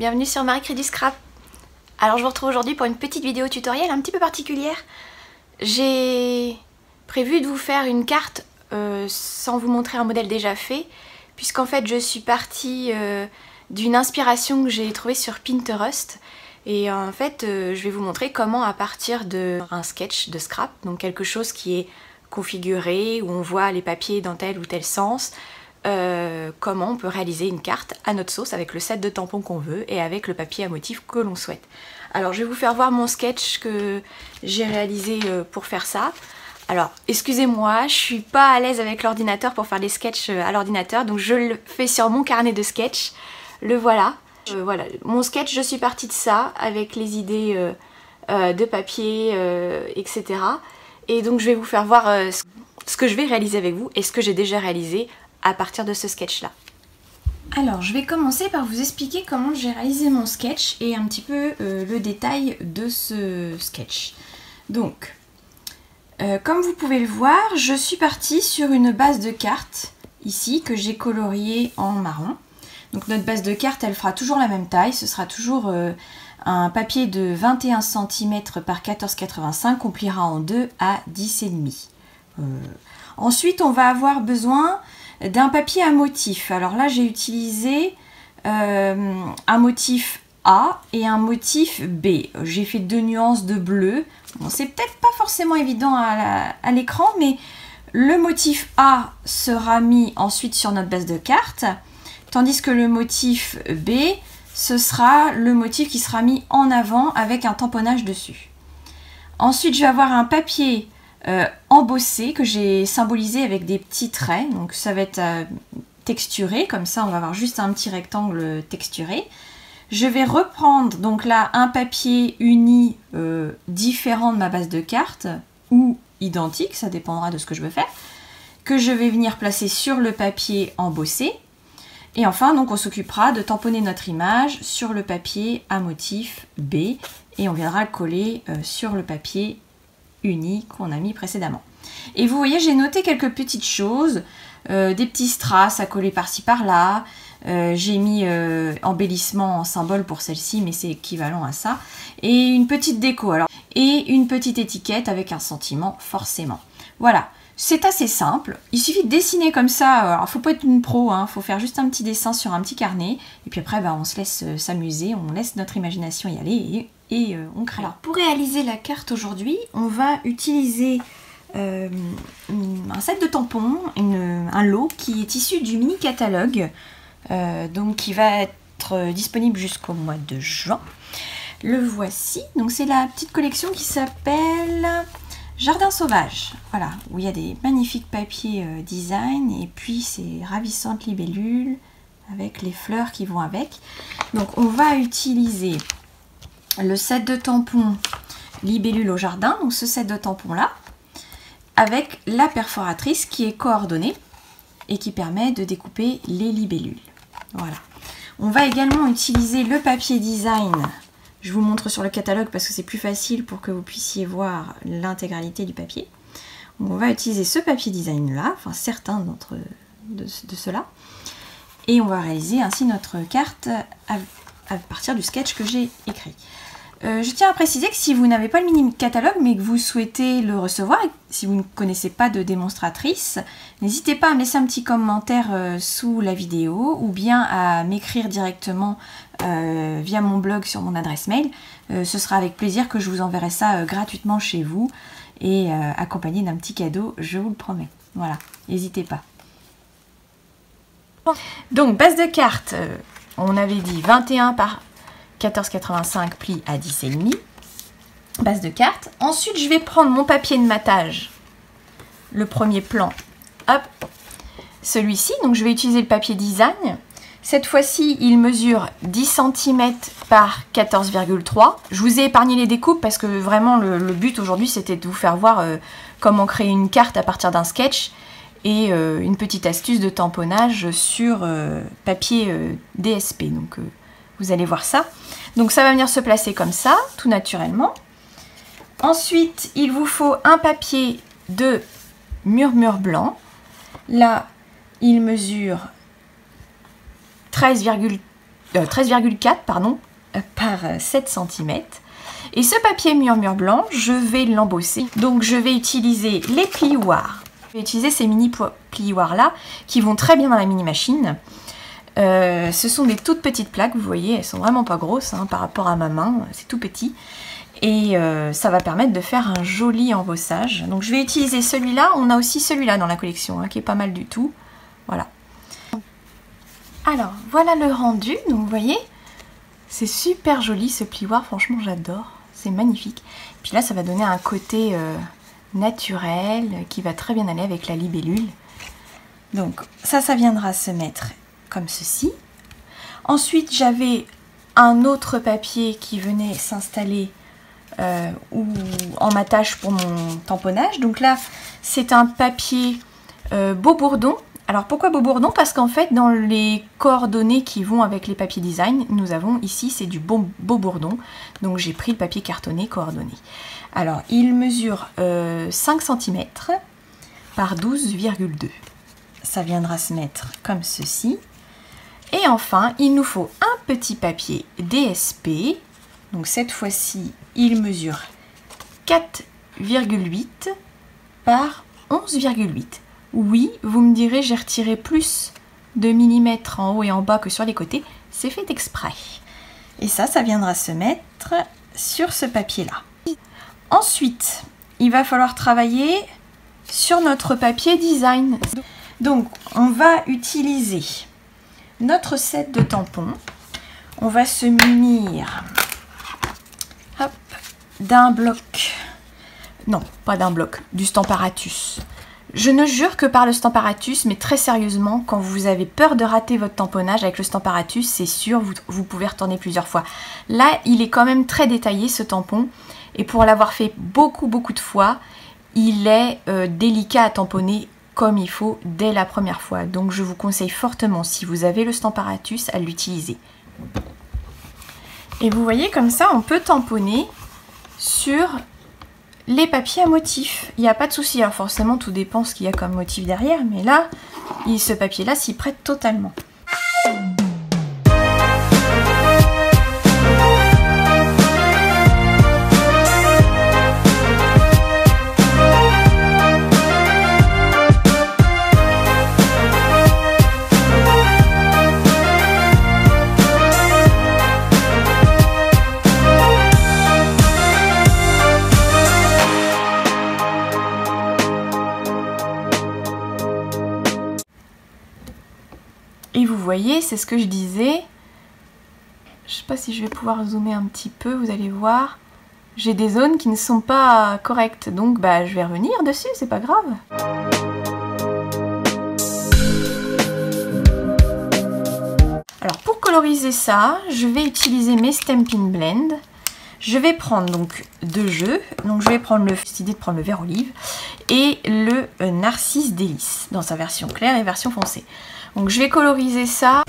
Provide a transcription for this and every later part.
bienvenue sur Marie crée du scrap. Alors je vous retrouve aujourd'hui pour une petite vidéo tutoriel un petit peu particulière. J'ai prévu de vous faire une carte sans vous montrer un modèle déjà fait, puisqu'en fait je suis partie d'une inspiration que j'ai trouvée sur Pinterest. Et en fait je vais vous montrer comment, à partir d'un sketch de scrap, donc quelque chose qui est configuré, où on voit les papiers dans tel ou tel sens, comment on peut réaliser une carte à notre sauce avec le set de tampons qu'on veut et avec le papier à motif que l'on souhaite. Alors je vais vous faire voir mon sketch que j'ai réalisé pour faire ça. Alors excusez-moi, je suis pas à l'aise avec l'ordinateur pour faire des sketchs à l'ordinateur, donc je le fais sur mon carnet de sketch. Le voilà. Voilà, mon sketch, je suis partie de ça avec les idées de papier, etc. Et donc je vais vous faire voir ce que je vais réaliser avec vous et ce que j'ai déjà réalisé à partir de ce sketch là. Alors je vais commencer par vous expliquer comment j'ai réalisé mon sketch et un petit peu le détail de ce sketch. Donc comme vous pouvez le voir, je suis partie sur une base de cartes ici que j'ai coloriée en marron. Donc notre base de cartes, elle fera toujours la même taille, ce sera toujours un papier de 21 cm par 14,85 qu'on pliera en deux à 10,5. Ensuite on va avoir besoin d'un papier à motif. Alors là j'ai utilisé un motif A et un motif B. J'ai fait 2 nuances de bleu. Bon, c'est peut-être pas forcément évident à l'écran, mais le motif A sera mis ensuite sur notre base de cartes, tandis que le motif B, ce sera le motif qui sera mis en avant avec un tamponnage dessus. Ensuite je vais avoir un papier embossé que j'ai symbolisé avec des petits traits, donc ça va être texturé, comme ça on va avoir juste un petit rectangle texturé. Je vais reprendre donc là un papier uni différent de ma base de cartes, ou identique, ça dépendra de ce que je veux faire, que je vais venir placer sur le papier embossé. Et enfin donc on s'occupera de tamponner notre image sur le papier à motif B et on viendra le coller sur le papier uni qu'on a mis précédemment. Et vous voyez, j'ai noté quelques petites choses, des petits strass à coller par-ci par-là, j'ai mis embellissement en symbole pour celle-ci, mais c'est équivalent à ça, et une petite déco, alors, et une petite étiquette avec un sentiment forcément. Voilà, c'est assez simple, il suffit de dessiner comme ça, alors faut pas être une pro, hein, faut faire juste un petit dessin sur un petit carnet, et puis après on se laisse s'amuser, on laisse notre imagination y aller, et on crée. Alors pour réaliser la carte aujourd'hui, on va utiliser un set de tampons, un lot qui est issu du mini catalogue, donc qui va être disponible jusqu'au mois de juin. Le voici, donc c'est la petite collection qui s'appelle Jardin sauvage, voilà, où il y a des magnifiques papiers design et puis ces ravissantes libellules avec les fleurs qui vont avec. Donc on va utiliser le set de tampons libellule au jardin, donc ce set de tampons là, avec la perforatrice qui est coordonnée et qui permet de découper les libellules. Voilà. On va également utiliser le papier design. Je vous montre sur le catalogue parce que c'est plus facile pour que vous puissiez voir l'intégralité du papier. On va utiliser ce papier design là, enfin certains de ceux-là. Et on va réaliser ainsi notre carte à partir du sketch que j'ai écrit. Je tiens à préciser que si vous n'avez pas le mini catalogue mais que vous souhaitez le recevoir, et si vous ne connaissez pas de démonstratrice, n'hésitez pas à me laisser un petit commentaire sous la vidéo ou bien à m'écrire directement via mon blog sur mon adresse mail. Ce sera avec plaisir que je vous enverrai ça gratuitement chez vous et accompagné d'un petit cadeau, je vous le promets. Voilà, n'hésitez pas. Donc base de carte, on avait dit 21 par 14,85 plis à 10,5, base de carte. Ensuite, je vais prendre mon papier de matage, le premier plan, hop, celui-ci. Donc, je vais utiliser le papier design. Cette fois-ci, il mesure 10 cm par 14,3. Je vous ai épargné les découpes parce que vraiment, le but aujourd'hui, c'était de vous faire voir comment créer une carte à partir d'un sketch et une petite astuce de tamponnage sur papier DSP. Donc, vous allez voir ça. Donc ça va venir se placer comme ça, tout naturellement. Ensuite, il vous faut un papier de murmure blanc. Là, il mesure 13,3 13,4 pardon, par 7 cm. Et ce papier murmure blanc, je vais l'embosser. Donc je vais utiliser les plioirs. Je vais utiliser ces mini plioirs là qui vont très bien dans la mini machine. Ce sont des toutes petites plaques, vous voyez, elles sont vraiment pas grosses hein, par rapport à ma main, c'est tout petit. Et ça va permettre de faire un joli embossage. Donc je vais utiliser celui-là, on a aussi celui-là dans la collection hein, qui est pas mal du tout. Voilà. Alors voilà le rendu, donc vous voyez, c'est super joli ce plioir, franchement j'adore, c'est magnifique. Puis là ça va donner un côté naturel qui va très bien aller avec la libellule. Donc ça viendra se mettre comme ceci. Ensuite j'avais un autre papier qui venait s'installer en matage pour mon tamponnage. Donc là c'est un papier Beau Bourdon. Alors pourquoi Beau Bourdon? Parce qu'en fait dans les coordonnées qui vont avec les papiers design, nous avons ici c'est du Beau Bourdon. Donc j'ai pris le papier cartonné coordonné. Alors il mesure 5 cm par 12,2. Ça viendra se mettre comme ceci. Et enfin, il nous faut un petit papier DSP. Donc cette fois-ci, il mesure 4,8 par 11,8. Oui, vous me direz, j'ai retiré plus de millimètres en haut et en bas que sur les côtés. C'est fait exprès. Et ça viendra se mettre sur ce papier-là. Ensuite, il va falloir travailler sur notre papier design. Donc, on va utiliser notre set de tampons. On va se munir d'un bloc. Non, pas d'un bloc, du Stamparatus. Je ne jure que par le Stamparatus, mais très sérieusement, quand vous avez peur de rater votre tamponnage avec le Stamparatus, c'est sûr, vous pouvez retourner plusieurs fois. Là, il est quand même très détaillé ce tampon, et pour l'avoir fait beaucoup de fois, il est délicat à tamponner comme il faut dès la première fois. Donc je vous conseille fortement, si vous avez le Stamparatus, à l'utiliser. Et vous voyez, comme ça, on peut tamponner sur les papiers à motifs. Il n'y a pas de souci. Alors forcément, tout dépend ce qu'il y a comme motif derrière, mais là, ce papier-là s'y prête totalement. Et vous voyez, c'est ce que je disais. Je sais pas si je vais pouvoir zoomer un petit peu, vous allez voir. J'ai des zones qui ne sont pas correctes, donc bah, je vais revenir dessus, c'est pas grave. Alors pour coloriser ça, je vais utiliser mes Stampin' Blend. Je vais prendre donc deux jeux, donc je vais prendre l'idée de prendre le vert olive et le Narcisse Délice dans sa version claire et version foncée. Donc je vais coloriser ça.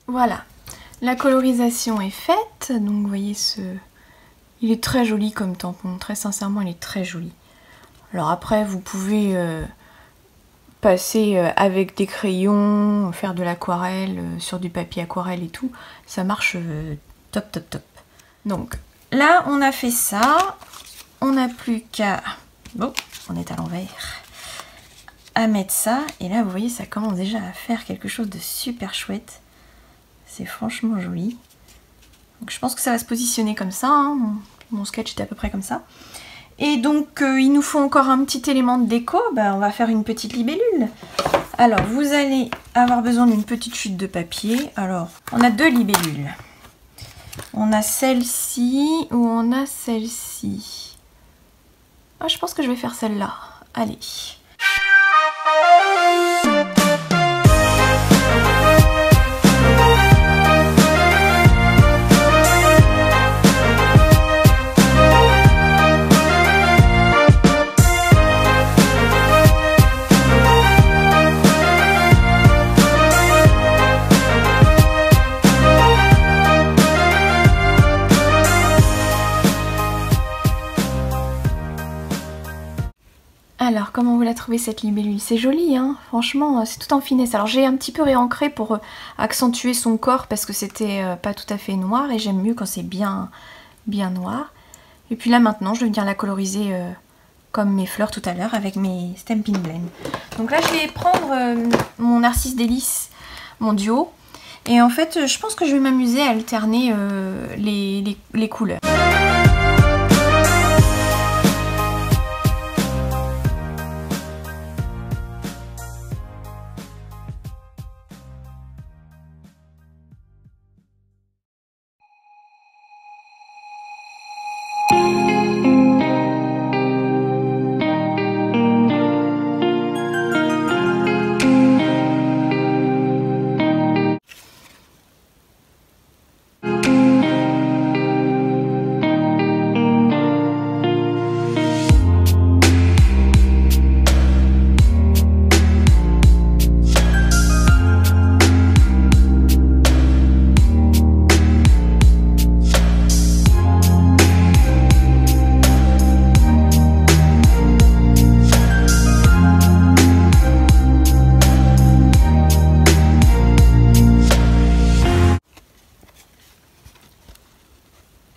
Voilà, la colorisation est faite, donc vous voyez il est très joli comme tampon, très sincèrement il est très joli. Alors après vous pouvez passer avec des crayons, faire de l'aquarelle sur du papier aquarelle et tout, ça marche top. Donc là on a fait ça, on n'a plus qu'à Bon, on est à l'envers. À mettre ça. Et là, vous voyez, ça commence déjà à faire quelque chose de super chouette. C'est franchement joli. Donc je pense que ça va se positionner comme ça. Hein. Mon sketch était à peu près comme ça. Et donc, il nous faut encore un petit élément de déco. Ben, on va faire une petite libellule. Alors, vous allez avoir besoin d'une petite chute de papier. Alors, on a 2 libellules. On a celle-ci ou on a celle-ci. Ah, je pense que je vais faire celle-là. Allez. Alors, comment vous la trouvez cette libellule? C'est joli, hein, franchement, c'est tout en finesse. Alors, j'ai un petit peu réancré pour accentuer son corps parce que c'était pas tout à fait noir et j'aime mieux quand c'est bien noir. Et puis là, maintenant, je vais venir la coloriser comme mes fleurs tout à l'heure avec mes Stampin' Blend. Donc là, je vais prendre mon Narcisse Délice, mon duo. Et en fait, je pense que je vais m'amuser à alterner les couleurs.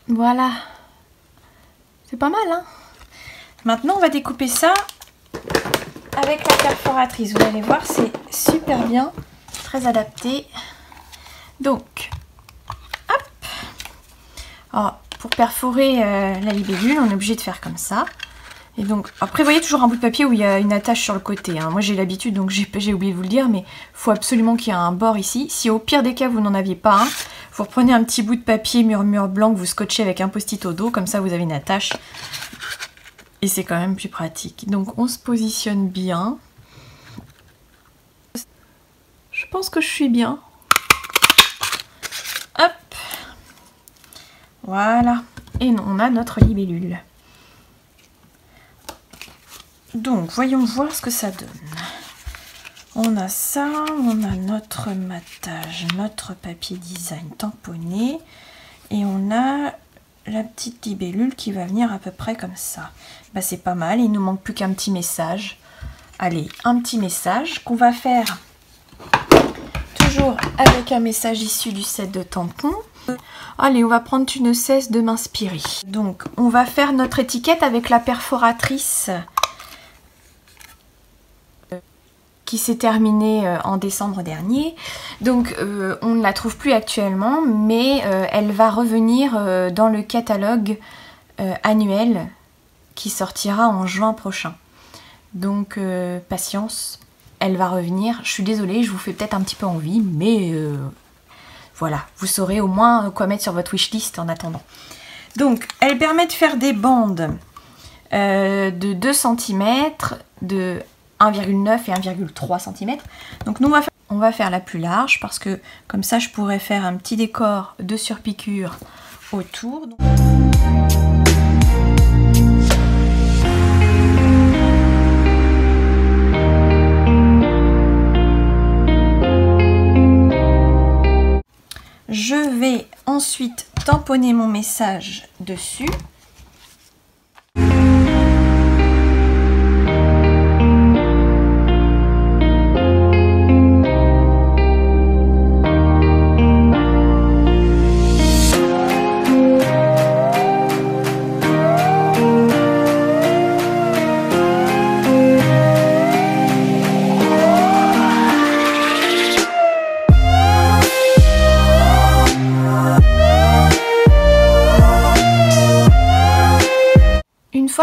Voilà, c'est pas mal, hein. Maintenant, on va découper ça avec la perforatrice. Vous allez voir, c'est super bien, très adapté. Donc, hop. Alors, pour perforer la libellule, on est obligé de faire comme ça. Et donc, après, voyez toujours un bout de papier où il y a une attache sur le côté. Hein. Moi, j'ai l'habitude, donc j'ai oublié de vous le dire, mais il faut absolument qu'il y ait un bord ici. Si au pire des cas, vous n'en aviez pas un, vous reprenez un petit bout de papier murmure blanc que vous scotchez avec un post-it au dos, comme ça, vous avez une attache. Et c'est quand même plus pratique. Donc, on se positionne bien. Je pense que je suis bien. Hop. Voilà. Et on a notre libellule. Donc, voyons voir ce que ça donne. On a ça, on a notre matage, notre papier design tamponné. Et on a la petite libellule qui va venir à peu près comme ça. Bah, c'est pas mal, il nous manque plus qu'un petit message. Allez, un petit message qu'on va faire toujours avec un message issu du set de tampons. Allez, on va prendre Tu ne cesses de m'inspirer. Donc, on va faire notre étiquette avec la perforatrice qui s'est terminée en décembre dernier. Donc on ne la trouve plus actuellement, mais elle va revenir dans le catalogue annuel qui sortira en juin prochain. Donc patience, elle va revenir. Je suis désolée, je vous fais peut-être un petit peu envie, mais voilà, vous saurez au moins quoi mettre sur votre wishlist en attendant. Donc elle permet de faire des bandes de 2 cm, de 1,9 et 1,3 cm. Donc nous on va faire la plus large parce que comme ça je pourrais faire un petit décor de surpiqûre autour. Je vais ensuite tamponner mon message dessus.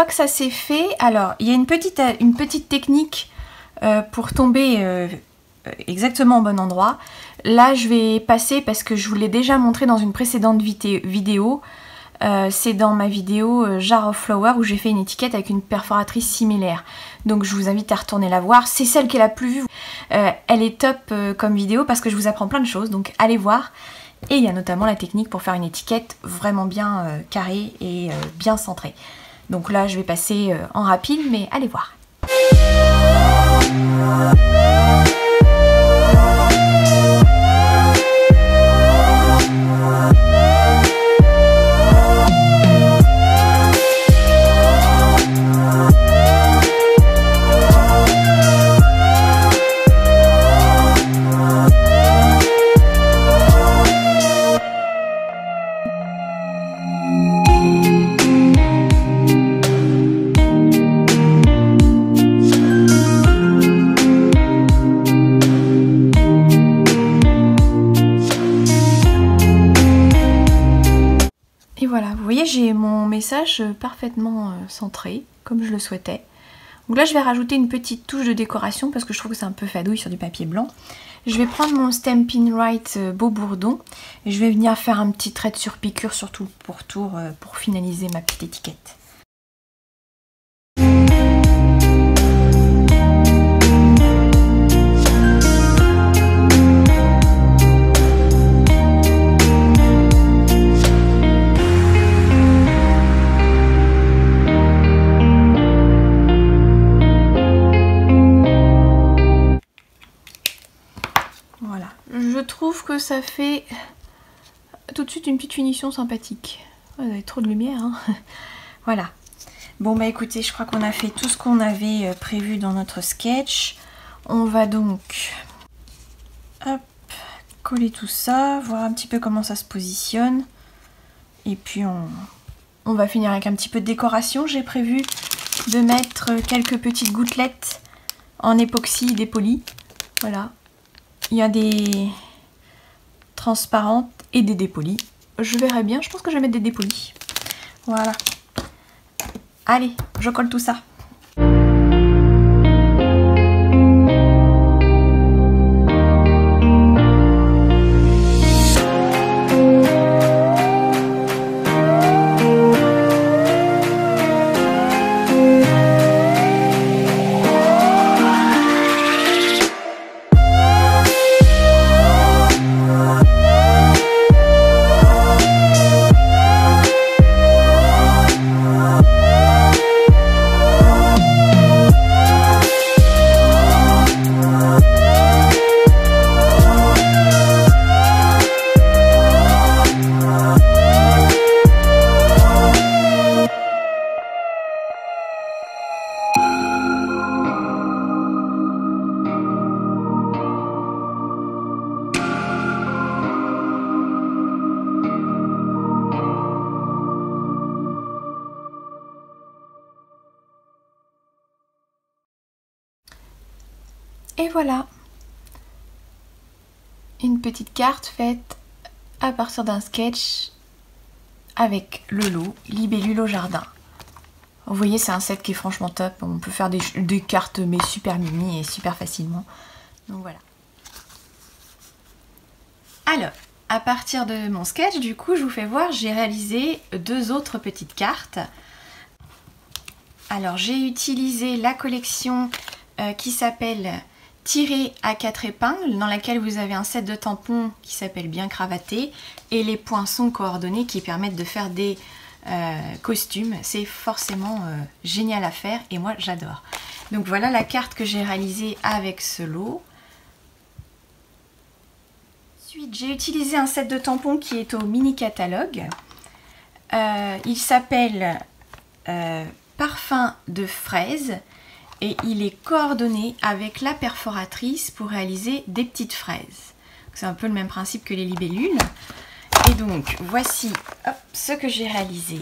fois que ça c'est fait, alors il y a une petite technique pour tomber exactement au bon endroit. Là je vais passer parce que je vous l'ai déjà montré dans une précédente vidéo. C'est dans ma vidéo Jar of Flower où j'ai fait une étiquette avec une perforatrice similaire. Donc je vous invite à retourner la voir. C'est celle qui est la plus vue. Elle est top comme vidéo parce que je vous apprends plein de choses. Donc allez voir. Et il y a notamment la technique pour faire une étiquette vraiment bien carrée et bien centrée. Donc là je vais passer en rapide mais allez voir. Et voilà, vous voyez, j'ai mon message parfaitement centré, comme je le souhaitais. Donc là, je vais rajouter une petite touche de décoration parce que je trouve que c'est un peu fadouille sur du papier blanc. Je vais prendre mon Stampin' Right Beau Bourdon et je vais venir faire un petit trait de surpiqûre sur tout le pourtour pour finaliser ma petite étiquette. Voilà, je trouve que ça fait tout de suite une petite finition sympathique. Vous avez trop de lumière, hein. Voilà. Bon bah écoutez, je crois qu'on a fait tout ce qu'on avait prévu dans notre sketch. On va donc hop, coller tout ça, voir un petit peu comment ça se positionne. Et puis on va finir avec un petit peu de décoration. J'ai prévu de mettre quelques petites gouttelettes en époxy dépoli. Voilà. Il y a des transparentes et des dépolies. Je verrai bien, je pense que je vais mettre des dépolies. Voilà. Allez, je colle tout ça. Et voilà, une petite carte faite à partir d'un sketch avec le lot Libellule au jardin. Vous voyez, c'est un set qui est franchement top. On peut faire des cartes mais super mini et super facilement. Donc voilà. Alors, à partir de mon sketch, du coup, je vous fais voir, j'ai réalisé 2 autres petites cartes. Alors, j'ai utilisé la collection qui s'appelle Tiré à 4 épingles, dans laquelle vous avez un set de tampons qui s'appelle Bien cravaté et les poinçons coordonnés qui permettent de faire des costumes. C'est forcément génial à faire et moi j'adore. Donc voilà la carte que j'ai réalisée avec ce lot. Ensuite, j'ai utilisé un set de tampons qui est au mini catalogue. Il s'appelle Parfum de fraise. Et il est coordonné avec la perforatrice pour réaliser des petites fraises. C'est un peu le même principe que les libellules. Et donc, voici hop, ce que j'ai réalisé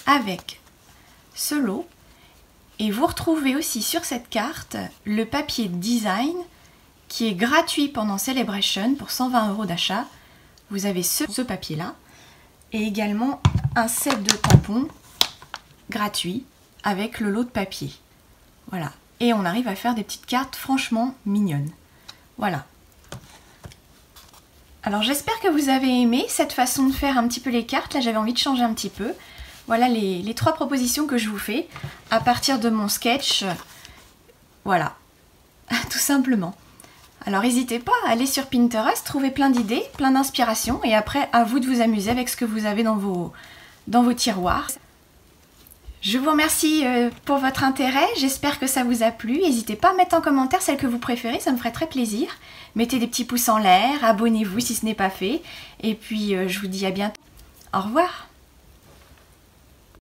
avec ce lot. Et vous retrouvez aussi sur cette carte le papier design qui est gratuit pendant Celebration pour 120 € d'achat. Vous avez ce papier-là. Et également un set de tampons gratuit avec le lot de papier. Voilà. Et on arrive à faire des petites cartes franchement mignonnes. Voilà. Alors j'espère que vous avez aimé cette façon de faire un petit peu les cartes. Là j'avais envie de changer un petit peu. Voilà les 3 propositions que je vous fais à partir de mon sketch. Voilà, tout simplement. Alors n'hésitez pas à aller sur Pinterest, trouver plein d'idées, plein d'inspirations. Et après, à vous de vous amuser avec ce que vous avez dans vos tiroirs. Je vous remercie pour votre intérêt, j'espère que ça vous a plu. N'hésitez pas à mettre en commentaire celle que vous préférez, ça me ferait très plaisir. Mettez des petits pouces en l'air, abonnez-vous si ce n'est pas fait. Et puis je vous dis à bientôt. Au revoir.